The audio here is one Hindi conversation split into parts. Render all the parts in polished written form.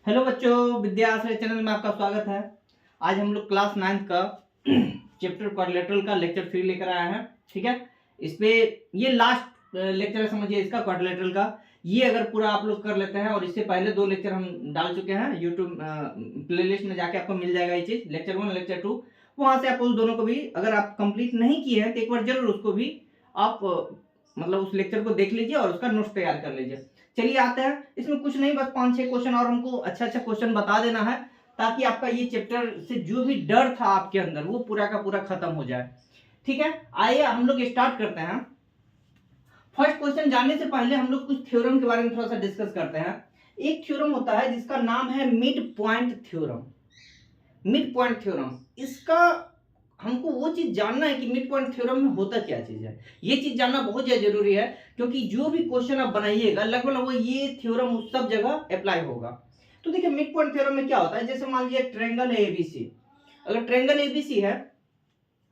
हेलो बच्चों, विद्या आश्रय चैनल में आपका स्वागत है। आज हम लोग क्लास 9th का चैप्टर क्वाड्रिलेटरल का लेक्चर 3 लेकर आए हैं। ठीक है, इस पे ये लास्ट लेक्चर है, समझिए इसका क्वाड्रिलेटरल का। ये अगर पूरा आप लोग कर लेते हैं, और इससे पहले 2 लेक्चर हम डाल चुके हैं यूट्यूब प्लेलिस्ट में, जाके आपको मिल जाएगा ये चीज, लेक्चर 1 लेक्चर 2। वहां से आप उस दोनों को भी अगर आप कंप्लीट नहीं किए हैं तो एक बार जरूर उसको भी आप मतलब उस लेक्चर को देख लीजिए और उसका नोट्स तैयार कर लीजिए। चलिए आते हैं, इसमें कुछ नहीं, बस 5-6 क्वेश्चन और हमको अच्छा क्वेश्चन बता देना है, ताकि आपका ये चैप्टर से जो भी डर था आपके अंदर वो पूरा का पूरा खत्म हो जाए। ठीक है, आइए हम लोग स्टार्ट करते हैं। फर्स्ट क्वेश्चन जानने से पहले हम लोग कुछ थ्योरम के बारे में थोड़ा सा डिस्कस करते हैं। एक थ्योरम होता है जिसका नाम है mid point theorem. Mid point theorem, इसका हमको वो चीज जानना है कि मिड पॉइंट थ्योरम में होता क्या चीज है। ये चीज जानना बहुत ज्यादा जरूरी है, क्योंकि जो भी क्वेश्चन आप बनाइएगा लगभग वो ये थ्योरम उस सब जगह अप्लाई होगा। तो देखिए मिड पॉइंट थ्योरम में क्या होता है, जैसे मान लीजिए ट्रायंगल है एबीसी। अगर ट्रायंगल एबीसी है,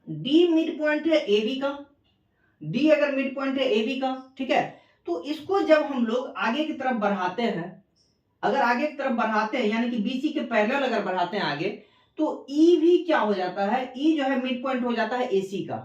डी मिड पॉइंट है एबी का, डी अगर मिड पॉइंट है एबी का, ठीक है, तो इसको जब हम लोग आगे की तरफ बढ़ाते हैं, अगर आगे की तरफ बढ़ाते हैं यानी कि बीसी के पैरेलल अगर बढ़ाते हैं आगे, तो ई भी क्या हो जाता है, ई जो है मिड पॉइंट हो जाता है एसी का।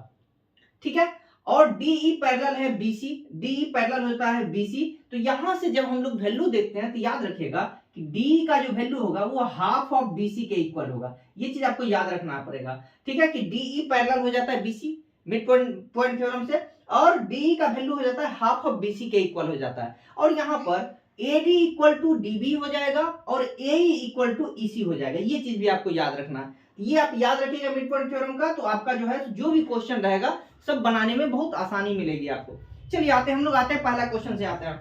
ठीक है, और डीई पैरेलल है बीसी, डीई पैरेलल होता है बीसी। तो यहां से जब हम लोग वैल्यू देखते हैं तो याद रखिएगा कि डी का जो वैल्यू होगा वो हाफ ऑफ बीसी के इक्वल होगा। ये चीज आपको याद रखना पड़ेगा। ठीक है, कि डीई पैरेलल हो जाता है बीसी मिड पॉइंट थ्योरम से, और डीई का वैल्यू हो जाता है हाफ ऑफ बीसी के इक्वल हो जाता है। और यहां पर AD इक्वल टू डीबी हो जाएगा और AE इक्वल टू ईसी हो जाएगा। ये चीज भी आपको याद रखना है। ये आप याद रखिएगा मिड पॉइंट थ्योरम का, तो आपका जो है जो भी क्वेश्चन रहेगा सब बनाने में बहुत आसानी मिलेगी आपको। चलिए आते हैं, हम लोग आते हैं पहला क्वेश्चन से आते हैं।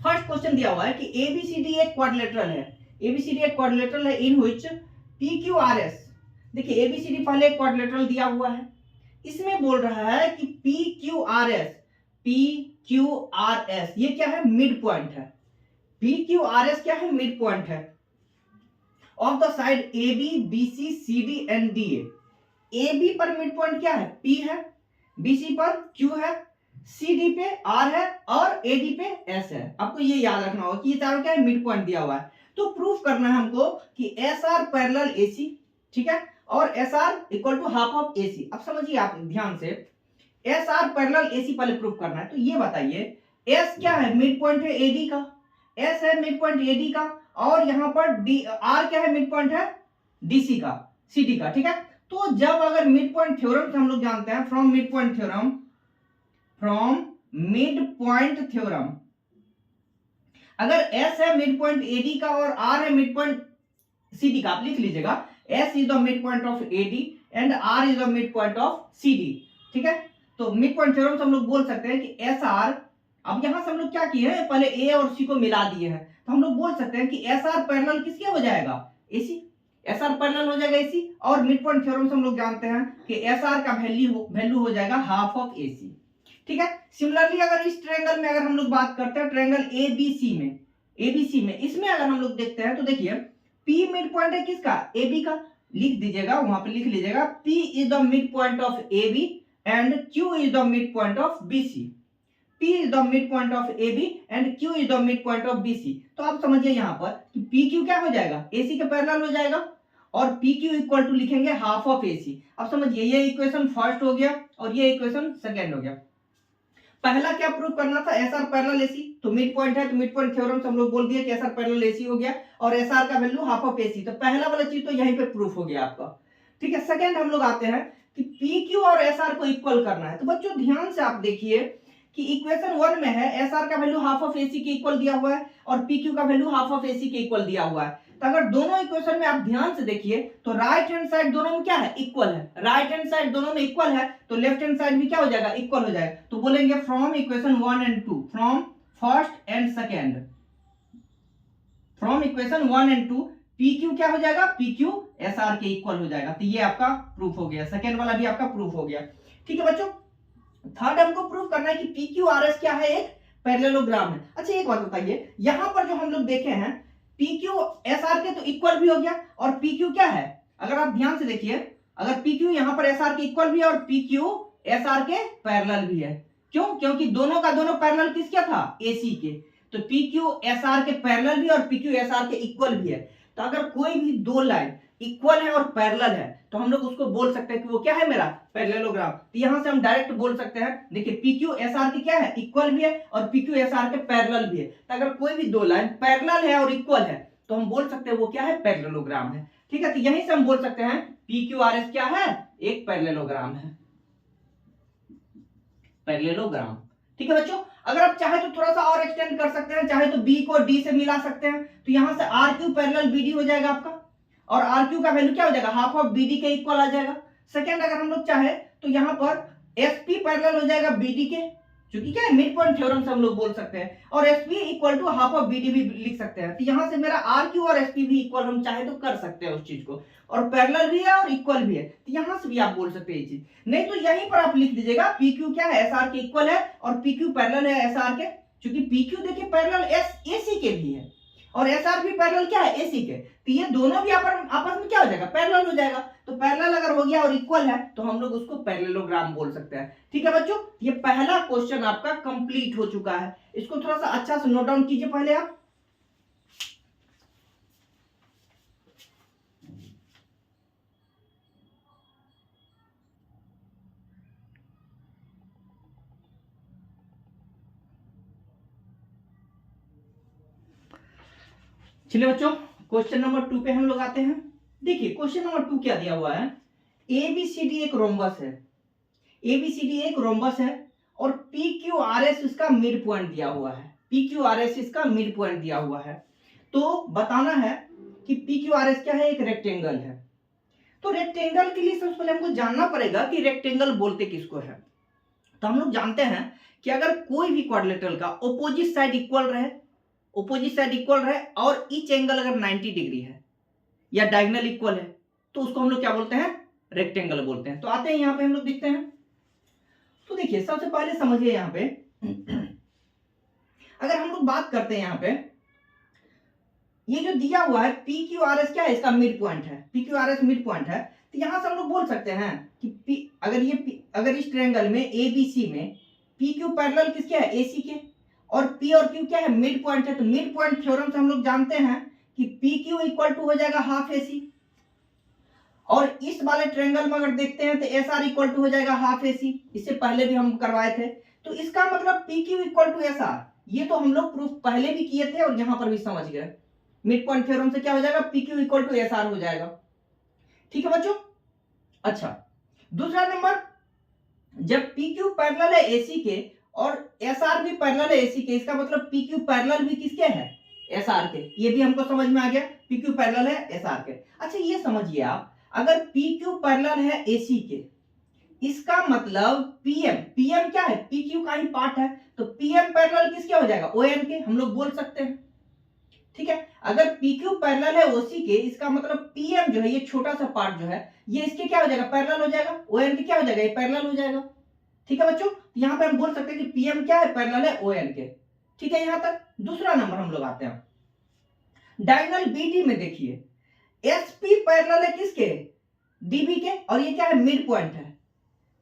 फर्स्ट क्वेश्चन दिया हुआ है कि एबीसीडी एक क्वाड्रिलेटरल है। एबीसीडी एक क्वाड्रिलेटरल है इन व्हिच पीक्यूआरएस। देखिए एबीसीडी पहले एक क्वाड्रिलेटरल दिया हुआ है, इसमें बोल रहा है कि पीक्यूआरएस, पीक्यूआरएस ये क्या है, मिड पॉइंट है। पीक्यूआरएस क्या है, मिड पॉइंट है of the side AB BC CD and DA। AB पर मिड पॉइंट क्या है, P है, BC पर Q है, CD पे R है और AD पे S है। आपको ये याद रखना होगा कि ये चारों क्या है, मिड पॉइंट दिया हुआ है। तो प्रूफ करना है हमको कि SR पैरेलल AC, ठीक है, और SR equal to half of AC। अब समझिए आप ध्यान से, SR पैरेलल AC पहले प्रूफ करना है। तो ये बताइए S क्या है, मिड पॉइंट है AD का, S है मिड पॉइंट AD का, और यहां पर R क्या है, मिड पॉइंट है DC का, CD का। ठीक है, तो जब अगर मिड पॉइंट थ्योरम से हम लोग जानते हैं, from mid point theorem, from mid point theorem, अगर S है मिड पॉइंट AD का और R है मिड पॉइंट CD का, आप लिख लीजिएगा S is the mid point of AD and R is the mid point of CD। ठीक है, तो मिड पॉइंट थ्योरम से हम लोग बोल सकते हैं कि SR, अब यहां से हम लोग क्या किए हैं, पहले A और C को मिला दिए हैं, तो हम लोग बोल सकते हैं कि SR पैरेलल किसके हो जाएगा, AC। SR पैरेलल हो जाएगा AC, और मिड पॉइंट थ्योरम से हम लोग जानते हैं कि SR का वैल्यू हो जाएगा हाफ ऑफ AC। ठीक है, सिमिलरली अगर इस ट्रायंगल में अगर हम लोग बात करते हैं, ट्रायंगल ABC में इसमें अगर हम लोग देखते हैं तो देखिए P मिड पॉइंट है किसका, AB का। लिख दीजिएगा, वहां पे लिख लीजिएगा P is the mid point of AB and Q is the mid point of BC। P is the midpoint of AB and Q is the midpoint of BC। तो आप समझिए यहाँ पर कि PQ क्या हो जाएगा, AC के पैरेलल हो जाएगा, और PQ इक्वल टू लिखेंगे हाफ ऑफ AC। अब समझिए ये इक्वेशन फर्स्ट हो गया और ये इक्वेशन सेकेंड हो गया। पहला क्या प्रूव करना था, SR पैरेलल AC, तो मिड पॉइंट है, तो मिड पॉइंट थ्योरम से हम लोग बोल दिए कि SR पैरेलल AC हो गया, और SR का वैल्यू हाफ ऑफ AC। तो पहला वाला चीज तो यहीं पे प्रूफ हो गया आपका। ठीक है, सेकेंड हम लोग आते हैं कि PQ और SR को इक्वल करना है। तो बच्चों ध्यान से आप देखिए कि इक्वेशन 1 में है SR का वैल्यू हाफ ऑफ AC के इक्वल दिया हुआ है और PQ का वैल्यू हाफ ऑफ AC के इक्वल दिया हुआ है। तो अगर दोनों इक्वेशन में आप ध्यान से देखिए तो राइट हैंड साइड दोनों में क्या है, इक्वल है। राइट हैंड साइड दोनों में इक्वल है, तो लेफ्ट हैंड साइड भी क्या हो जाएगा, इक्वल हो जाएगा। तो बोलेंगे from equation 1 and 2, from first and second, from equation 1 and 2 PQ क्या हो जाएगा, PQ SR के इक्वल हो जाएगा। तो ये आपका प्रूफ हो गया, सेकेंड वाला भी आपका प्रूफ हो गया। ठीक है बच्चों, थर्ड हमको प्रूव करना है कि PQRS क्या है, एक पैरेललोग्राम है। अच्छा एक बात बताइए, यहां पर जो हम लोग देखे हैं PQ SR के तो इक्वल भी हो गया, और PQ क्या है, अगर आप ध्यान से देखिए, अगर PQ यहां पर SR के इक्वल भी है और PQ SR के पैरेलल भी है। क्यों, क्योंकि दोनों का दोनों पैरेलल किसका था, AC के। तो पी क्यू एस आर के पैरेलल भी और पी क्यू एस आर के इक्वल भी है। तो अगर कोई भी दो लाइन इक्वल है और पैरेलल है तो हम लोग उसको बोल सकते हैं कि वो क्या है, मेरा पैरेललोग्राम। तो यहां से हम डायरेक्ट बोल सकते हैं, देखिए पी क्यू एस आर की क्या है, इक्वल भी है और पी क्यू एस आर के पैरेलल भी है। तो अगर कोई भी दो लाइन पैरेलल है और इक्वल है तो हम बोल सकते हैं वो क्या है, पैरेललोग्राम है। ठीक है, तो यहीं से हम बोल सकते हैं पी क्यू आर एस क्या है, एक पैरेललोग्राम है, पैरेललोग्राम। ठीक है बच्चों, अगर आप चाहे तो थोड़ा सा और एक्सटेंड कर सकते हैं, चाहे तो बी को डी से मिला सकते हैं। तो यहां से R Q parallel B D हो जाएगा आपका, और आर क्यू का वैल्यू क्या हो जाएगा, हाफ ऑफ बी डी के इक्वल आ जाएगा। सेकेंड, अगर हम लोग चाहे तो यहां पर एस पी पैरेलल हो जाएगा बी डी के, क्योंकि क्या है, मिड पॉइंट थ्योरम से हम लोग बोल सकते हैं, और S P equal to half of B D भी लिख सकते हैं। तो यहां से मेरा आर क्यू और एस पी भी इक्वल हम चाहे तो कर सकते हैं उस चीज को, और पैरेलल भी है और इक्वल भी है, तो यहां से भी आप बोल सकते हैं ये चीज। नहीं तो यहीं पर आप लिख दीजिएगा पी क्यू क्या है, एस आर के इक्वल है, और पी क्यू पैरेलल है एस आर के, क्योंकि पी क्यू देखिए पैरेलल एस ए सी के भी है और एस आर भी पैरेलल क्या है, एसी के। तो ये दोनों भी आपस में क्या हो जाएगा, पैरेलल हो जाएगा। तो पैरेलल अगर हो गया और इक्वल है तो हम लोग उसको पैरेललोग्राम बोल सकते हैं। ठीक है बच्चों, ये पहला क्वेश्चन आपका कंप्लीट हो चुका है। इसको थोड़ा सा अच्छा से नोट डाउन कीजिए पहले आप। चलिए बच्चों, क्वेश्चन नंबर 2 पे हम लोग आते हैं। देखिए क्वेश्चन नंबर 2 क्या दिया हुआ है, एबीसीडी एक रोम्बस है, एबीसीडी एक रोम्बस है और पी क्यू आर एस इसका मिड पॉइंट दिया हुआ है, पी क्यू आर एस इसका मिड पॉइंट दिया हुआ है। तो बताना है कि पी क्यू आर एस क्या है, एक रेक्टेंगल है। तो रेक्टेंगल के लिए सबसे पहले हमको जानना पड़ेगा कि रेक्टेंगल बोलते किसको है। तो हम लोग जानते हैं कि अगर कोई भी क्वाड्रिलेटरल का ऑपोजिट साइड इक्वल रहे, ऑपोजिट साइड इक्वल रहे और ईच एंगल अगर 90 डिग्री है या डायगोनल इक्वल है तो उसको हम लोग क्या बोलते हैं, रेक्टेंगल बोलते हैं। तो आते हैं यहां पे हम लोग देखते हैं। तो देखिए सबसे पहले समझिए यहां पे अगर हम लोग बात करते हैं यहां पे, ये जो दिया हुआ है पी क्यू आर एस क्या है, इसका मिड पॉइंट है, P Q R S mid point है। तो यहां से हम लोग बोल सकते हैं कि अगर इस ट्रायंगल में ए बी सी में पी क्यू पैरेलल किसके है, ए सी के, और P और Q क्या है, मिड पॉइंट है। तो मिड पॉइंट थ्योरम से हम लोग जानते हैं कि PQ इक्वल टू हो जाएगा हाफ AC, और इस वाले ट्रायंगल में अगर देखते हैं तो SR इक्वल टू हो जाएगा हाफ AC। इससे पहले भी हम करवाए थे। तो इसका मतलब PQ इक्वल टू SR, ये तो हम लोग प्रूफ पहले भी किए थे और यहां पर भी समझ गए। मिड पॉइंट थ्योरम से क्या हो जाएगा, PQ इक्वल टू SR हो जाएगा। ठीक है बच्चों, अच्छा दूसरा नंबर, जब PQ पैरेलल है AC के और SR भी पैरेलल है AC के, इसका मतलब PQ पैरेलल भी किसके है, SR के। ये भी हमको समझ में आ गया, PQ पैरेलल है SR के। अच्छा ये समझिए आप, अगर PQ पैरेलल है AC के, इसका मतलब PM क्या है, PQ का ही पार्ट है, तो PM पैरेलल किसके हो जाएगा, ON के, हम लोग बोल सकते हैं। ठीक है, अगर PQ पैरेलल है OC के, इसका मतलब PM जो है, ये छोटा सा पार्ट जो है, ये इसके क्या हो जाएगा, पैरेलल हो जाएगा, ON के क्या हो जाएगा, ये पैरेलल हो जाएगा। ठीक है बच्चों, यहां पे हम बोल सकते हैं कि पीएम क्या है, पैरेलल है ओएन के। ठीक है, यहां तक। दूसरा नंबर हम लोग आते हैं, डायगोनल बीडी में देखिए एसपी पैरेलल है किसके, डीबी के, और ये क्या है, मिड पॉइंट है,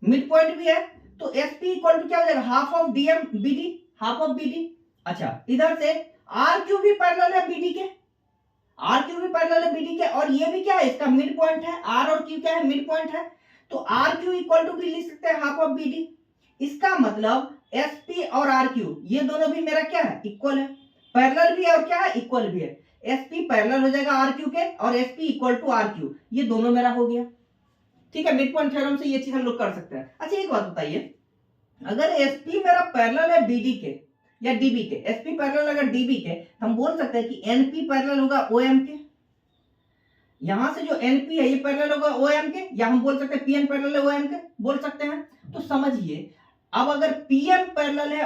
मिड पॉइंट भी है। तो एसपी इक्वल टू क्या हो जाएगा, half of DM BD, half of BD. अच्छा इधर से आर क्यू भी पैरेलल है बीडी के, आर क्यू भी पैरेलल है बीडी के, और ये भी क्या है, इसका मिड पॉइंट है, आर और क्यू क्या है, मिड पॉइंट है। तो आर क्यू इक्वल टू भी लिख सकते हैं हाफ ऑफ बीडी। इसका मतलब एसपी और आर क्यू ये दोनों भी मेरा क्या है, इक्वल है, पैरेलल भी है और क्या है, इक्वल भी है। एसपी पैरेलल हो जाएगा आर क्यू के और SP equal to R Q, ये दोनों मेरा हो गया। ठीक है, मिड पॉइंट थ्योरम से ये चीज हम लोग कर सकते हैं। अच्छा एक बात बताइए, अगर एसपी मेरा पैरेलल है बीडी के या डीबी के, एसपी पैरेलल अगर डीबी के, हम बोल सकते हैं कि एनपी पैरेलल होगा ओएम के। यहां से जो एनपी है ये पैरेलल होगा ओएम के, या हम बोल सकते हैं पीएन पैरेलल है ओएम के, बोल सकते हैं। तो समझिए अब अगर पीएम पैरेलल है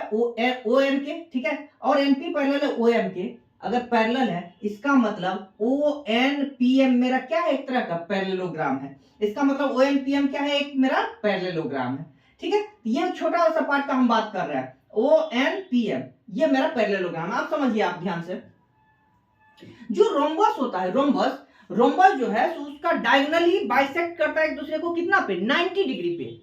ओएन के, ठीक है, और एनपी पैरेलल है ओएम के, अगर पैरेलल है, इसका मतलब ओएन पीएम मेरा क्या है, एक तरह का पैरेललोग्राम है। इसका मतलब ओएन पीएम क्या है, एक मेरा पैरेललोग्राम है। ठीक है, ये छोटा सा पार्ट का हम बात कर रहे हैं, ओएन पीएम ये मेरा पैरेललोग्राम। आप समझिए, आप ध्यान से, जो रोम्बस होता है, रोम्बस जो है उसका डायगोनली बाइसेक्ट करता है एक दूसरे को कितना पे, 90 डिग्री पे।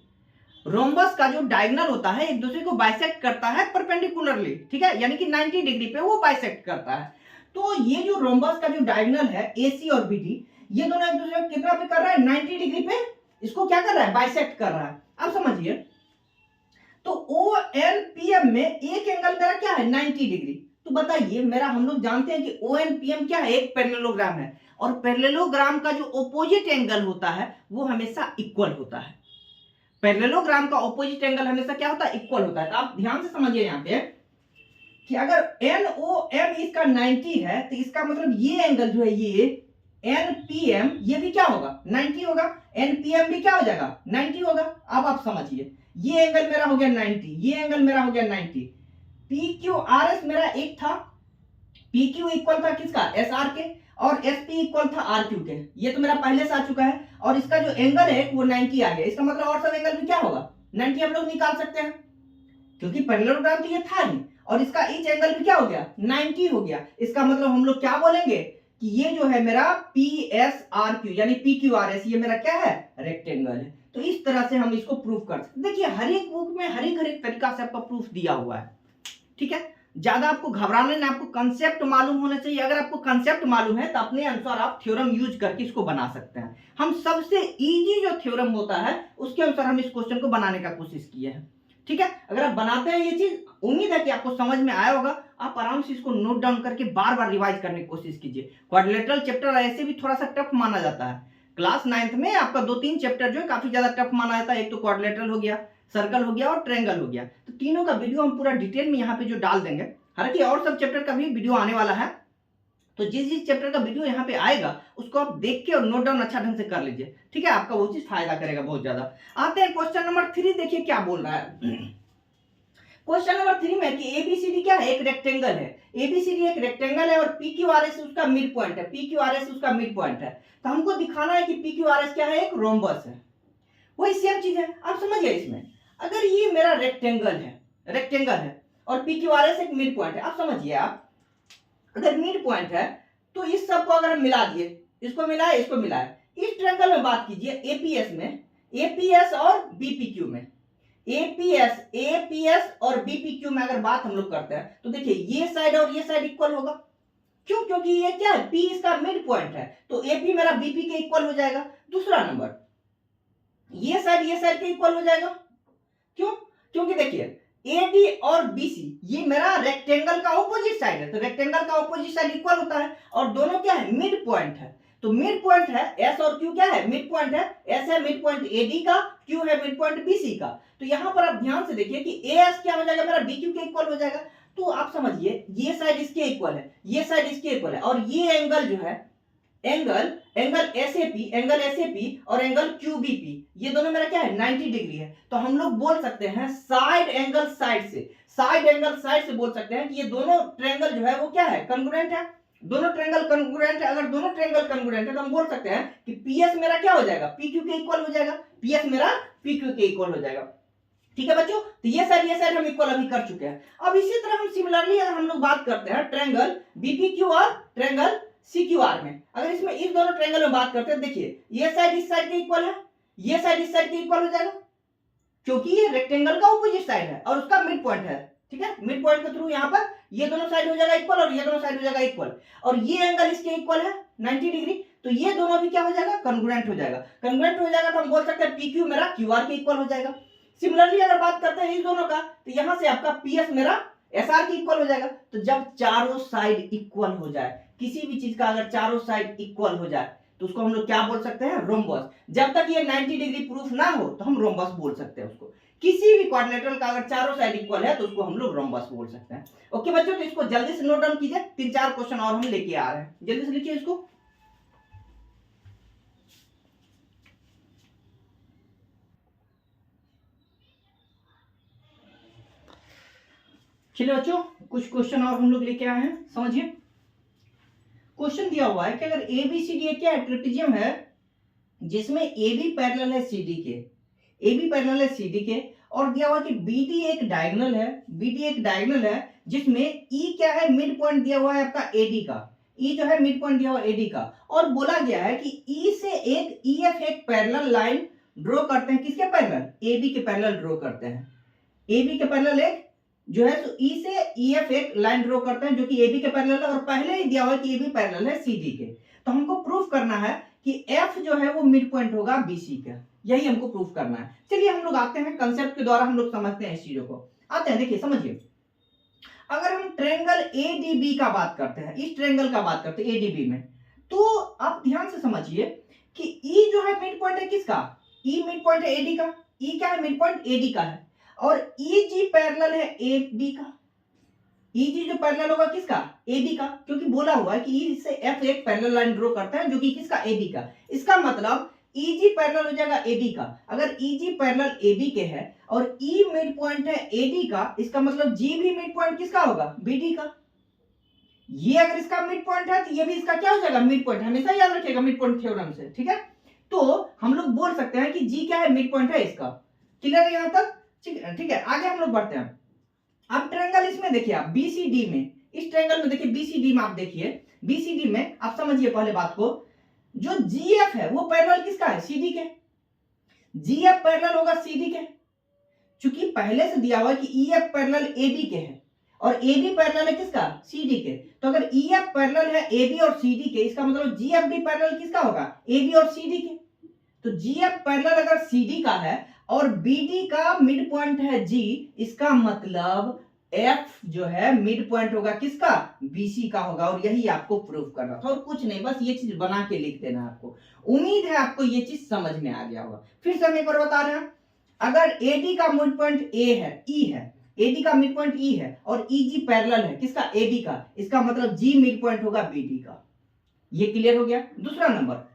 रोम्बस का जो डायगोनल होता है एक दूसरे को बाइसेक्ट करता है परपेंडिकुलरली, ठीक है, यानी कि 90 डिग्री पे वो बाइसेक्ट करता है। तो ये जो रोम्बस का जो डायगोनल है AC और BD, ये दोनों एक दूसरे को कितना पे कर रहा है, 90 डिग्री पे इसको क्या कर रहा है, बाइसेक्ट कर रहा है। अब समझिए, तो ONPM में एक एंगल मेरा क्या है, 90 डिग्री। तो बताइए मेरा, हम लोग जानते हैं कि ONPM क्या है, एक पैरेललोग्राम है, और पैरेललोग्राम का जो ऑपोजिट एंगल होता है वो हमेशा इक्वल होता है। पैरेललोग्राम का ऑपोजिट एंगल हमेशा क्या होता है, इक्वल होता है। तो आप ध्यान से समझिए यहाँ पे कि अगर NOM इसका 90 है तो इसका मतलब ये एंगल जो है ये NPM ये भी क्या होगा, 90 होगा, NPM भी क्या हो जाएगा, 90 होगा। अब आप समझिए, ये एंगल मेरा हो गया 90, ये एंगल मेरा हो गया 90। PQRS मेरा एक था, PQ इक्वल था किसका, SR के, और SP इक्वल था RQ के। ये तो मेरा पहले से आ चुका है, और इसका जो एंगल है वो 90 आ गया। इसका मतलब और सब एंगल भी क्या होगा, 90 हम लोग निकाल सकते हैं, क्योंकि पैरेललोग्राम तो ये था ही, और इसका ईच एंगल भी क्या हो गया, 90 हो गया। इसका मतलब हम लोग क्या बोलेंगे कि ये जो है मेरा PSRQ यानी PQRS ये मेरा क्या है, रेक्टेंगल है। तो इस तरह से हम इसको प्रूफ कर सकते। देखिए हर एक बुक में हर एक तरीका से आपका प्रूफ दिया हुआ है, ठीक है। ज्यादा आपको घबराना नहीं, आपको कंसेप्ट मालूम होना चाहिए। अगर आपको कंसेप्ट मालूम है तो अपने अनुसार आप थ्योरम यूज करके इसको बना सकते हैं। हम सबसे इजी जो थ्योरम होता है उसके अनुसार हम इस क्वेश्चन को बनाने का कोशिश किए हैं, ठीक है। अगर आप बनाते हैं ये चीज, उम्मीद है कि आपको समझ में आया होगा। आप आराम से इसको नोट डाउन करके बार बार रिवाइज करने की कोशिश कीजिए। क्वाड्रिलेटरल चैप्टर ऐसे भी थोड़ा सा टफ माना जाता है। क्लास 9th में आपका 2-3 चैप्टर जो है काफी ज्यादा टफ माना जाता है। एक तो क्वाड्रिलेटरल हो गया, सर्कल हो गया और ट्रायंगल हो गया। तो तीनों का वीडियो हम पूरा डिटेल में यहाँ पे जो डाल देंगे। हालांकि और सब चैप्टर का भी वीडियो आने वाला है, तो जिस जिस चैप्टर का वीडियो यहाँ पे आएगा उसको आप देख के और नोट डाउन अच्छा ढंग से कर लीजिए, ठीक है। आपका वो चीज फायदा करेगा बहुत ज्यादा। आते हैं क्वेश्चन नंबर 3, देखिए क्या बोल रहा है। क्वेश्चन नंबर 3 में कि ABCD क्या है, एक रेक्टेंगल है। ABCD एक रेक्टेंगल है और PQRS उसका मिड पॉइंट है, PQRS उसका मिड पॉइंट है। तो हमको दिखाना है कि PQRS क्या है, एक रोम्बस है। वही सेम चीज है, आप समझिए। इसमें अगर ये मेरा रेक्टेंगल है और PQRS एक मिड पॉइंट है, आप समझिए, आप अगर मिड पॉइंट है तो इस सब को अगर हम मिला दिए, इसको मिलाए इसको मिलाए, इस ट्रायंगल में बात कीजिए APS में, APS और BPQ में, APS और BPQ में अगर बात हम लोग करते हैं तो देखिए ये साइड और ये साइड इक्वल होगा। क्यों, क्योंकि ये क्या है, P इसका मिड पॉइंट है, तो AP मेरा BP के इक्वल हो जाएगा। दूसरा नंबर, ये साइड के इक्वल हो जाएगा। क्यों, क्योंकि देखिए AD और BC ये मेरा रेक्टेंगल का ऑपोजिट साइड है, तो रेक्टेंगल का ऑपोजिट साइड इक्वल होता है, और दोनों क्या है, मिड पॉइंट है। तो मिड पॉइंट है S और Q क्या है, मिड पॉइंट है। S है मिड पॉइंट AD का, Q है मिड पॉइंट BC का। तो यहां पर आप ध्यान से देखिए कि AS क्या हो जाएगा, मेरा BQ के इक्वल हो जाएगा। तो आप समझिए ये साइड इसके इक्वल है, ये साइड इसके इक्वल है, और ये एंगल जो है, एंगल SAP और एंगल QBP ये दोनों मेरा क्या है, 90 डिग्री है। तो हम लोग बोल सकते हैं साइड एंगल साइड से बोल सकते हैं कि ये दोनों ट्रायंगल जो है वो क्या है, कंग्रुएंट है। दोनों ट्रायंगल कंग्रुएंट है। अगर दोनों ट्रायंगल कंग्रुएंट है तो हम बोल सकते हैं कि PS मेरा क्या हो जाएगा, PQ के इक्वल हो जाएगा, PS मेरा PQ के इक्वल हो जाएगा, ठीक है बच्चों। तो ये साइड हम इक्वल अभी कर चुके हैं। अब इसी तरह हम सिमिलरली अगर हम लोग बात करते हैं ट्रायंगल BPQ और ट्रायंगल CQR में, अगर इसमें इस दोनों ट्रायंगल में बात करते हैं, देखिए ये साइड इस साइड के इक्वल है, ये साइड इस साइड के इक्वल हो जाएगा, क्योंकि ये रेक्टेंगल का ऑपोजिट साइड है और उसका मिड पॉइंट है, ठीक है। मिड पॉइंट के थ्रू यहाँ पर ये दोनों साइड हो जाएगा इक्वल और ये दोनों साइड हो जाएगा इक्वल, और ये एंगल इसके इक्वल है 90 डिग्री। तो ये दोनों भी क्या हो जाएगा, कंग्रुएंट हो जाएगा। कंग्रुएंट हो जाएगा तो हम बोल सकते हैं PQ मेरा QR के इक्वल हो जाएगा। सिमिलरली अगर बात करते हैं इस दोनों का, तो यहां से आपका PS मेरा SR के इक्वल हो जाएगा। तो जब चारों साइड इक्वल हो जाए, किसी भी चीज का अगर चारों साइड इक्वल हो जाए तो उसको हम लोग क्या बोल सकते हैं, रोम्बस। जब तक ये 90 डिग्री प्रूफ ना हो तो हम रोम्बस बोल सकते हैं उसको। किसी भी क्वाड्रिलेटरल का अगर चारों साइड इक्वल है तो उसको हम लोग रोम्बस बोल सकते हैं। ओके बच्चों, तो इसको जल्दी से नोट डाउन कीजिए। 3-4 क्वेश्चन और हम लेके आ रहे हैं, जल्दी से लिखिए इसको। चलिए बच्चों, कुछ क्वेश्चन और हम लोग लेके आए हैं, समझिए। क्वेश्चन दिया हुआ है कि अगर ABCD एक क्या है, ट्रेपेजियम है जिसमें AB पैरेलल है CD के, AB पैरेलल है CD के, और दिया हुआ कि BD एक डायगोनल है जिसमें E क्या है, मिड पॉइंट दिया हुआ है आपका AD का, E जो है मिड पॉइंट दिया हुआ AD का, और बोला गया है कि E से एक EF एक पैरेलल लाइन ड्रॉ करते हैं किसके पैरेलल, ए बी के पैरेलल ड्रॉ करते हैं। ए बी के पैरेलल एक जो है तो ई से ई एफ एक लाइन ड्रॉ करते हैं जो कि ए बी के पैरेलल है और पहले ही दिया हुआ है कि ए बी पैरेलल है सी डी के। तो हमको प्रूफ करना है कि एफ जो है वो मिड पॉइंट होगा बी सी का, यही हमको प्रूफ करना है। चलिए हम लोग आते हैं कंसेप्ट के द्वारा हम लोग समझते हैं इस चीजों को। आते हैं, देखिए समझिए, अगर हम ट्रायंगल एडीबी का बात करते हैं, इस ट्रायंगल का बात करते हैं एडीबी में, तो आप ध्यान से समझिए कि ई जो है मिड पॉइंट है किसका, ई मिड पॉइंट है एडी का, ई क्या है मिड पॉइंट एडी का है, और ई जी पैरेलल है ए बी का। ई जी जो पैरेलल होगा किसका, ए बी का, क्योंकि बोला हुआ है कि ई से एफ एक पैरेलल लाइन ड्रॉ करते हैं जो कि किसका, ए बी का। इसका मतलब ई जी पैरेलल हो जाएगा ए बी का। अगर ई जी पैरेलल ए बी के है और ई मिड पॉइंट है ए डी का, इसका मतलब जी भी मिड पॉइंट किसका होगा, बी डी का। ये अगर इसका मिड पॉइंट है तो ये भी इसका क्या हो जाएगा, मिड पॉइंट। हमेशा याद रखिएगा मिड पॉइंट थ्योरम से, ठीक है। तो हम लोग बोल सकते हैं कि जी क्या है, मिड पॉइंट है इसका। क्लियर है यहां तक, ठीक है। आगे हम लोग बढ़ते हैं। अब ट्रायंगल इसमें देखिए आप बीसीडी में, इस ट्रायंगल में देखिए बीसीडी में, आप देखिए बीसीडी में आप समझिए पहले बात को, जो जीएफ है वो पैरेलल किसका है, सीडी के। जीएफ पैरेलल होगा सीडी के, चूंकि पहले से दिया हुआ है कि ईएफ पैरेलल एबी के है और एबी पैरेलल है किसका, सीडी के। तो अगर ईएफ पैरेलल है एबी और सीडी के, इसका मतलब जीएफ भी पैरेलल किसका होगा, एबी और सीडी के। तो जीएफ पैरेलल अगर सीडी का है और बीडी का मिड पॉइंट है जी, इसका मतलब एफ जो है मिड पॉइंट होगा किसका, बीसी का होगा। और यही आपको प्रूफ करना था और कुछ नहीं, बस ये चीज बना के लिख देना आपको। उम्मीद है आपको ये चीज समझ में आ गया होगा। फिर से हम एक बार बता रहे हैं, अगर एडी का मिड पॉइंट ए है, ई है, एडी का मिड पॉइंट ई है और ईजी पैरेलल है किसका, एबी का, इसका मतलब जी मिड पॉइंट होगा बीडी का। ये क्लियर हो गया। दूसरा नंबर,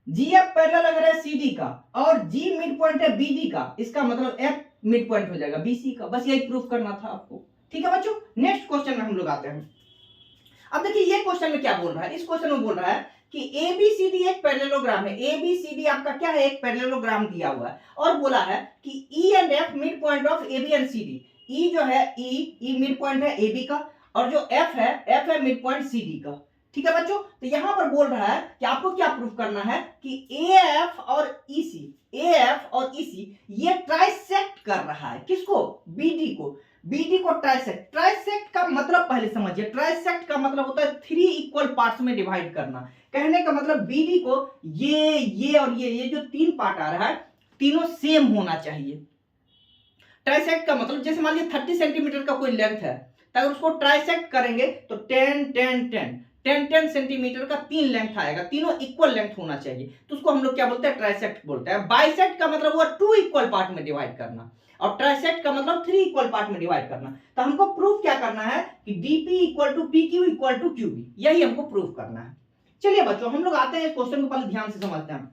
जीएफ पैरेलल अगर है सीडी का और जी मिड पॉइंट है बीडी का, इसका मतलब एफ मिड पॉइंट हो जाएगा बीसी का। बस यही प्रूफ करना था आपको, ठीक है बच्चों। नेक्स्ट क्वेश्चन में हम लोग आते हैं। अब देखिए ये क्वेश्चन में क्या बोल रहा है, इस क्वेश्चन में बोल रहा है कि एबीसीडी एक पैरेललोग्राम है। एबीसीडी आपका क्या है, एक पैरेललोग्राम दिया हुआ है और बोला है कि E and F mid point of AB and CD. E जो है ई मिड पॉइंट है एबी का और जो एफ है मिड पॉइंट सीडी का, ठीक है बच्चों। तो यहां पर बोल रहा है कि आपको क्या प्रूफ करना है कि एएफ और ईसी, एएफ और ईसी ये ट्राइसेक्ट कर रहा है किसको, बीडी को। बीडी को ट्राइसेक्ट, ट्राइसेक्ट का मतलब पहले समझिए, ट्राइसेक्ट का मतलब होता है 3 इक्वल पार्ट्स में डिवाइड करना। कहने का मतलब बीडी को ये और ये जो 3 पार्ट आ रहा है तीनों सेम होना चाहिए। ट्राइसेक्ट का मतलब जैसे मान लीजिए 30 सेंटीमीटर का कोई लेंथ है, तो अगर उसको ट्राइसेक्ट करेंगे तो 10 सेंटीमीटर का 3 लेंथ आएगा, तीनों इक्वल लेंथ होना चाहिए। तो उसको हम लोग क्या बोलते हैं, ट्राइसेक्ट बोलते हैं। बाइसेक्ट का मतलब हुआ 2 इक्वल पार्ट में डिवाइड करना और ट्राइसेक्ट का मतलब 3 इक्वल पार्ट में डिवाइड करना। तो हमको प्रूफ क्या करना है कि DP equal to PQ equal to QB, यही हमको प्रूफ करना है। चलिए बच्चों हम लोग आते हैं इस क्वेश्चन को पहले ध्यान से समझते हैं।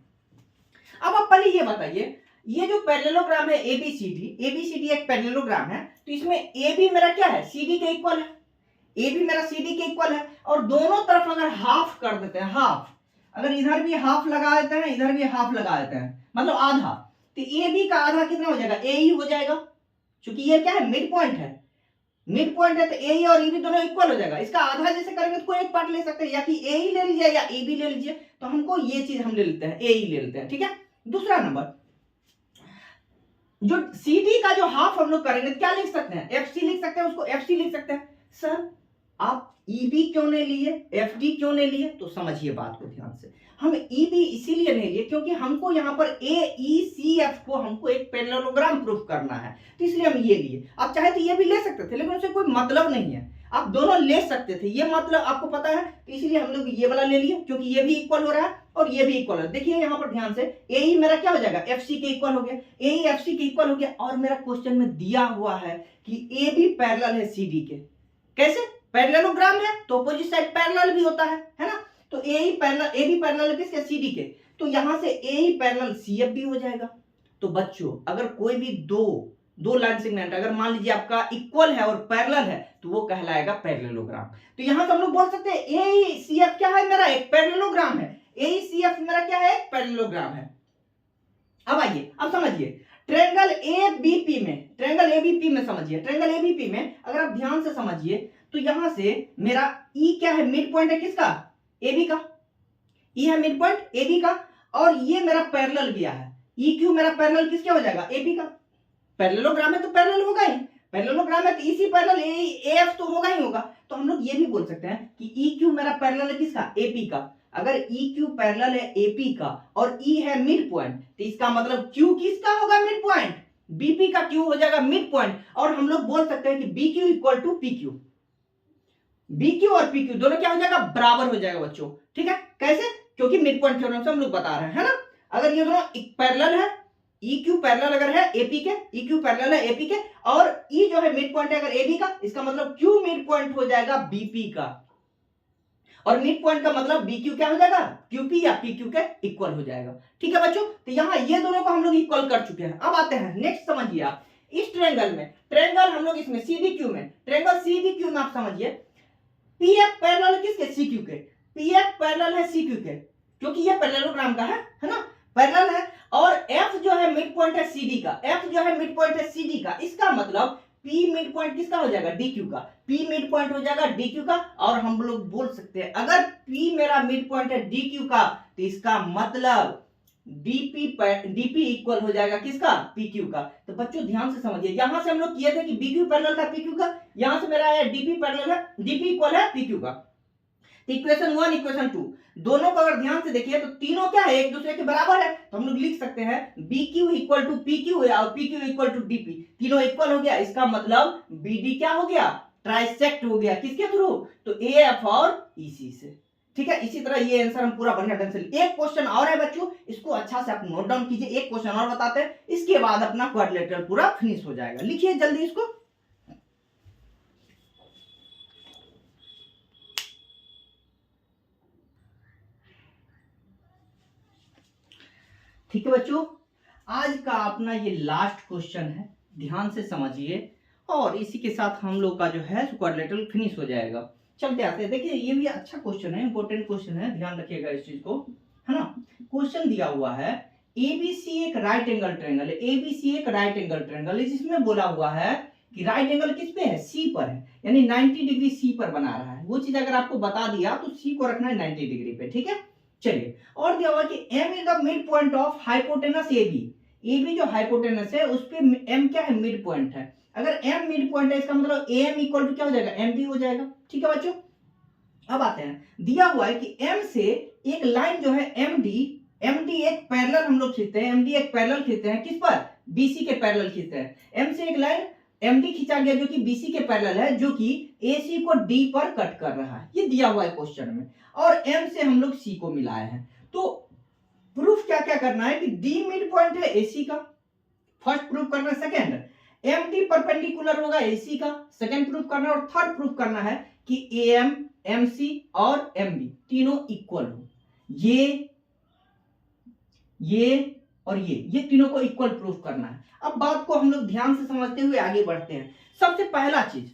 अब आप पहले ये बताइए, ये जो पैरेललोग्राम है एबीसीडी, एबीसीडी एक पैरेललोग्राम है, तो इसमें एबी मेरा क्या है, सीडी के इक्वल है, ए भी मेरा सीडी के इक्वल है। और दोनों तरफ अगर हाफ कर देते हैं, हाफ, अगर इधर भी हाफ लगा देते हैं इधर भी हाफ लगा देते हैं, मतलब आधा, तो ए बी का आधा कितना हो जाएगा, ए ही हो जाएगा। क्योंकि ये क्या है, मिड पॉइंट है, मिड पॉइंट है तो ए और ई भी दोनों इक्वल हो जाएगा। इसका आधा जैसे करेंगे तो कोई एक पार्ट ले सकते हैं, या कि ए ही ले लीजिए या ए बी ले लीजिए। तो हमको ये चीज हम ले लेते हैं, ए ही ले लेते हैं, ठीक है। दूसरा नंबर, जो सीडी का जो हाफ हम लोग करेंगे क्या लिख सकते हैं, एफ सी लिख सकते हैं, उसको एफ सी लिख सकते हैं। सर आप ईबी क्यों नहीं लिए, एफडी क्यों नहीं लिए, तो समझिए बात को ध्यान से। हम ईबी इसीलिए नहीं लिए क्योंकि हमको यहाँ पर ए ई सी एफ को हमको एक पैरेललोग्राम प्रूफ करना है, तो इसलिए हम ये लिए। आप चाहे तो ये भी ले सकते थे, लेकिन उससे कोई मतलब नहीं है, आप दोनों ले सकते थे, ये मतलब आपको पता है, तो इसलिए हम लोग ये वाला ले लिए क्योंकि ये भी इक्वल हो रहा है और ये भी इक्वल है। देखिए यहाँ पर ध्यान से, ए ई मेरा क्या हो जाएगा, एफ सी के इक्वल हो गया, ए ई एफ सी के इक्वल हो गया। और मेरा क्वेश्चन में दिया हुआ है कि ए बी पैरेलल है सी डी के। कैसे, पैरेललोग्राम है तो अपोजिट साइड पैरेलल भी होता है ना। तो A E parallel, A B parallel किसके, सी डी के। तो यहां से ए ई पैरेलल सी एफ भी हो जाएगा। तो बच्चों अगर कोई भी दो लाइन सेगमेंट अगर मान लीजिए आपका इक्वल है और पैरेलल है तो वो कहलाएगा पैरेललोग्राम। तो यहां से हम लोग बोल सकते हैं ए ई सी एफ क्या है, मेरा एक पैरेललोग्राम है। ए ई सी एफ मेरा क्या है, पैरेललोग्राम है। अब आइए, अब समझिए ट्रायंगल एबीपी में, ट्रायंगल एबीपी में समझिए, ट्रायंगल एबीपी में अगर आप ध्यान से समझिए तो यहां से मेरा ई क्या है, मिड पॉइंट है किसका, एबी का। ई है मिड पॉइंट एबी का और ये मेरा पैरेलल गया है, ई क्यू मेरा पैरेलल किसके हो जाएगा, एपी का। पैरेललोग्राम है तो पैरेलल होगा ही, पैरेललोग्राम है तो इसी पैरेलल एएफ तो होगा ही होगा। तो हम लोग ये भी बोल सकते हैं कि ई क्यू मेरा पैरेलल है किसका, एपी का। अगर ई क्यू पैरेलल है एपी का और ई है मिड पॉइंट, तो इसका मतलब क्यू किसका होगा, मिड पॉइंट। बीपी का क्यू हो जाएगा मिड पॉइंट। और हम लोग बोल सकते हैं कि B Q equal to P Q, B Q और पी क्यू दोनों क्या हो जाएगा, बराबर हो जाएगा बच्चों। ठीक है, कैसे, क्योंकि मिड पॉइंट थ्योरम से हम लोग बता रहे हैं, है ना। अगर ये दोनों पैरेलल है, ई क्यू पैरेलल अगर है एपी के, ई क्यू पैरेलल है एपी के, और ई जो है मिड पॉइंट है अगर एबी का, इसका मतलब क्यू मिड पॉइंट हो जाएगा बीपी का, और मिड पॉइंट का मतलब बी क्यू क्या हो जाएगा, क्यूपी या पी क्यू के इक्वल हो जाएगा। ठीक है बच्चों, तो यहाँ ये दोनों को हम लोग इक्वल कर चुके हैं। अब आते हैं नेक्स्ट, समझिए आप इस ट्रायंगल में, ट्रायंगल हम लोग इसमें सीडी क्यू में, ट्रायंगल सीडी क्यू में आप समझिए पीएफ पैरेलल है किसके, सी क्यू के, पीएफ पैरेलल है सी क्यू के, क्योंकि ये पैरेललोग्राम का है ना, पैरेलल है। और एफ जो है मिड पॉइंट है सीडी का, एफ जो है मिड पॉइंट है सीडी का, इसका मतलब पी मिड पॉइंट किसका हो जाएगा, डी क्यू का, पी मिड पॉइंट हो जाएगा डी क्यू का। और हम लोग बोल सकते हैं अगर पी मेरा मिड पॉइंट है डी क्यू का, तो इसका मतलब डीपी इक्वल हो जाएगा किसका, पी क्यू का। तो बच्चों ध्यान से समझिए, यहां से हम लोग किए थे कि बी क्यू पैरेलल था पी क्यू का, यहां से मेरा आया डीपी पैरेलल है, डीपी इक्वल है पी क्यू का। इक्वेशन 1 इक्वेशन 2 दोनों को अगर ध्यान से देखिए तो तीनों क्या है, एक दूसरे के बराबर है। तो हम लोग लिख सकते हैं B Q equal to P Q और P Q equal to DP, तीनों इक्वल हो गया। इसका मतलब बीडी क्या हो गया, ट्राइसेक्ट हो गया किसके थ्रू, तो एएफ और ईसी से। ठीक है, इसी तरह ये आंसर हम पूरा बढ़िया ढंग से, एक क्वेश्चन और है बच्चों, इसको अच्छा से आप नोट डाउन कीजिए, एक क्वेश्चन और बताते हैं, इसके बाद अपना क्वाड्रिलेटरल पूरा फिनिश हो जाएगा। लिखिए जल्दी इसको। ठीक है बच्चों, आज का अपना ये लास्ट क्वेश्चन है, ध्यान से समझिए, और इसी के साथ हम लोग का जो है क्वाड्रिलेटरल फिनिश हो जाएगा। चलते आते हैं, देखिए ये भी अच्छा क्वेश्चन है, इंपॉर्टेंट क्वेश्चन है, ध्यान रखिएगा इस चीज को, है ना। क्वेश्चन दिया हुआ है एबीसी एक राइट एंगल ट्रायंगल है, एबीसी एक राइट एंगल ट्रायंगल है, जिसमें बोला हुआ है कि राइट एंगल किस पे है, सी पर है, यानी 90 डिग्री सी पर बना रहा है। वो चीज अगर आपको बता दिया तो सी को रखना है 90 डिग्री पे। ठीक है, चलिए, और दिया हुआ कि m is the mid point of hypotenuse AB, AB जो हाइपोटेनस है उस पे m क्या है, मिड पॉइंट है। अगर m मिड पॉइंट है, इसका मतलब AM इक्वल टू क्या हो जाएगा, MB हो जाएगा। ठीक है बच्चों, अब आते हैं, दिया हुआ है कि m से एक लाइन जो है MD एक पैरेलल हम लोग खींचते हैं, MD एक पैरेलल खींचते हैं किस पर, BC के पैरेलल खींचते हैं। m से एक लाइन MD खींचा गया जो कि BC के पैरेलल है, जो कि AC को D पर कट कर रहा है, ये दिया हुआ है क्वेश्चन में, और M से हम लोग C को मिलाए हैं। तो प्रूफ क्या क्या करना है कि D मिड पॉइंट है AC का, फर्स्ट प्रूफ करना है। सेकंड, MD परपेंडिकुलर होगा AC का, सेकंड प्रूफ करना है। और थर्ड प्रूफ करना है कि AM, MC और MB तीनों इक्वल हो, ये और ये तीनों को इक्वल प्रूफ करना है। अब बात को हम लोग ध्यान से समझते हुए आगे बढ़ते हैं। सबसे पहला चीज,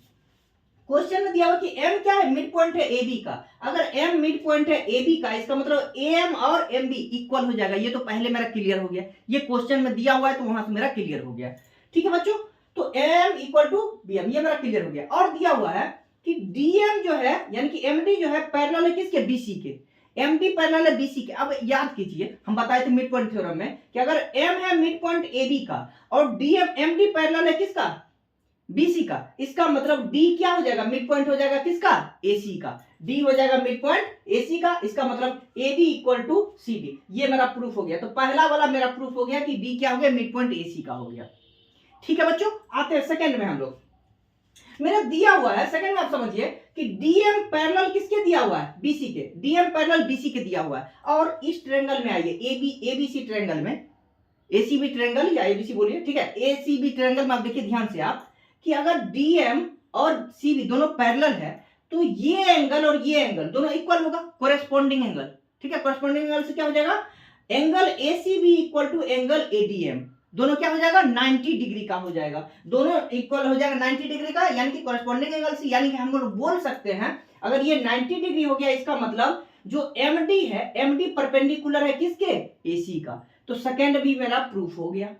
क्वेश्चन में दिया हुआ कि m क्या है, मिड पॉइंट है AB का। अगर m मिड पॉइंट है AB का, इसका मतलब AM और MB इक्वल हो जाएगा। ये तो पहले मेरा क्लियर हो गया, ये क्वेश्चन में दिया हुआ है तो वहां से मेरा क्लियर हो गया। ठीक है बच्चों, तो m इक्वल टू BM, ये मेरा क्लियर हो गया। और दिया हुआ है कि DM जो है यानी कि MD जो है पैरेलल है किसके, BC के, MD पैरेलल है BC के। अब याद कीजिए, हम बताए थे मिड पॉइंट थ्योरम में कि अगर M है मिड पॉइंट AB का और MD पैरेलल है किसका, BC का, इसका मतलब D क्या हो जाएगा, मिड पॉइंट हो जाएगा किसका, AC का, D हो जाएगा मिड पॉइंट AC का। इसका मतलब AB इक्वल टू CD, ये मेरा प्रूफ हो गया। तो पहला वाला मेरा प्रूफ हो गया कि D क्या हो गया, मिड पॉइंट AC का हो गया। ठीक है बच्चों, आते हैं सेकंड में। हम लोग मेरा दिया हुआ है सेकंड में, आप समझिए कि DM पैरेलल किसके दिया हुआ है, BC के, DM पैरेलल BC के दिया हुआ है। और इस ट्रायंगल में आइए, ABC ट्रायंगल में, ACB ट्रायंगल या ABC बोलिए, ठीक है, ACB ट्रायंगल में आप देखिए ध्यान से आप कि अगर DM और CB दोनों पैरेलल है तो ये एंगल और ये एंगल दोनों इक्वल होगा, कोरेस्पोंडिंग एंगल। ठीक है, कोरेस्पोंडिंग एंगल से क्या हो जाएगा, angle ACB equal to angle ADM, दोनों क्या हो जाएगा, 90 डिग्री का हो जाएगा, दोनों इक्वल हो जाएगा 90 डिग्री का, यानी कि कोरेस्पोंडिंग एंगल से, यानी कि हम लोग बोल सकते हैं अगर ये 90 डिग्री हो गया, इसका मतलब जो MD है, MD परपेंडिकुलर है किसके, AC का। तो सेकंड भी मेरा प्रूफ हो गया।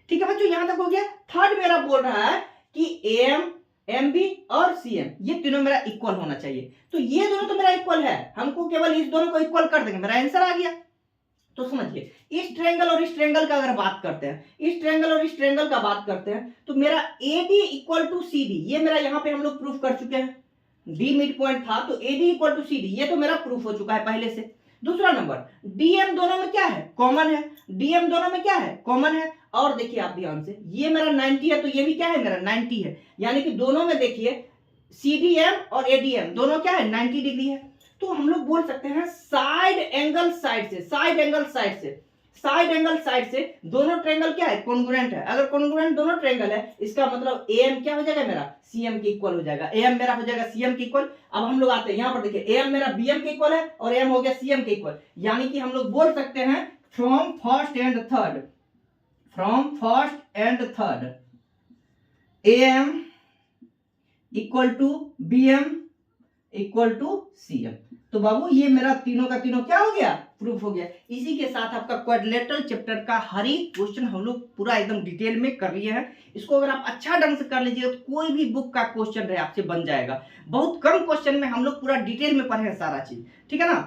ठीक है बच्चों, यहां तक हो गया। थर्ड मेरा बोल रहा है कि AM, MB और CM ये तीनों मेरा इक्वल होना चाहिए। तो ये दोनों तो मेरा इक्वल है, हमको केवल इस दोनों को इक्वल कर देंगे, मेरा आंसर आ गया। तो समझिए, इस ट्रायंगल और इस ट्रायंगल का अगर बात करते हैं, इस ट्रायंगल और इस ट्रायंगल का बात करते हैं, तो मेरा AD इक्वल टू CD, ये मेरा यहां पे हम लोग प्रूफ कर चुके हैं। D मिड पॉइंट था तो AD इक्वल टू CD, ये तो मेरा प्रूफ हो चुका है पहले से। दूसरा नंबर, DM दोनों में क्या है, कॉमन है। DM दोनों में क्या है, कॉमन है। और देखिए आप ध्यान से, ये मेरा 90 है तो ये भी क्या है, मेरा 90 है, यानी कि दोनों में देखिए CDM और ADM दोनों क्या है, 90 डिग्री है। तो हम लोग बोल सकते हैं साइड एंगल साइड से, साइड एंगल साइड से, साइड एंगल साइड से दोनों ट्रायंगल क्या है, कॉन्ग्रुएंट है। अगर कॉन्ग्रुएंट दोनों ट्रायंगल है, इसका मतलब AM क्या हो जाएगा, मेरा CM के इक्वल हो जाएगा। AM मेरा हो जाएगा CM के इक्वल। अब हम लोग आते हैं यहां पर, देखिए AM मेरा BM के इक्वल है और AM हो गया CM के इक्वल, यानी कि हम लोग बोल सकते हैं from first and third, from first and third AM equal to BM equal to CM। तो बाबू ये मेरा तीनों का तीनों क्या हो गया, प्रूफ हो गया। इसी के साथ आपका क्वाड्रिलेटरल चैप्टर का हर एक क्वेश्चन हम लोग पूरा एकदम डिटेल में कर लिए हैं। इसको अगर आप अच्छा ढंग से कर लीजिएगा तो कोई भी बुक का क्वेश्चन रहे आपसे बन जाएगा। बहुत कम क्वेश्चन में हम लोग पूरा डिटेल में पढ़े हैं सारा चीज, ठीक है ना।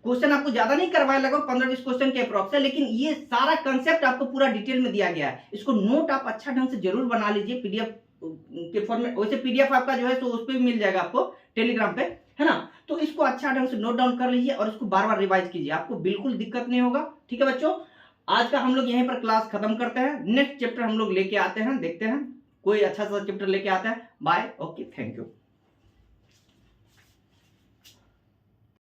क्वेश्चन आपको ज्यादा नहीं करवाए, लगभग 15-20 क्वेश्चन के अप्रॉक्स है, लेकिन ये सारा कंसेप्ट आपको पूरा डिटेल में दिया गया है। इसको नोट आप अच्छा ढंग से जरूर बना लीजिए, PDF के फॉर्मेट, वैसे PDF आपका जो है तो उस पर भी मिल जाएगा आपको टेलीग्राम पे, है ना। तो इसको अच्छा ढंग से नोट डाउन कर लीजिए और इसको बार बार रिवाइज कीजिए, आपको बिल्कुल दिक्कत नहीं होगा, ठीक है बच्चों। आज का हम लोग यहीं पर क्लास खत्म करते हैं। नेक्स्ट चैप्टर हम लोग लेके आते हैं, देखते हैं कोई अच्छा सा चैप्टर लेके आते हैं। Bye, okay, thank you.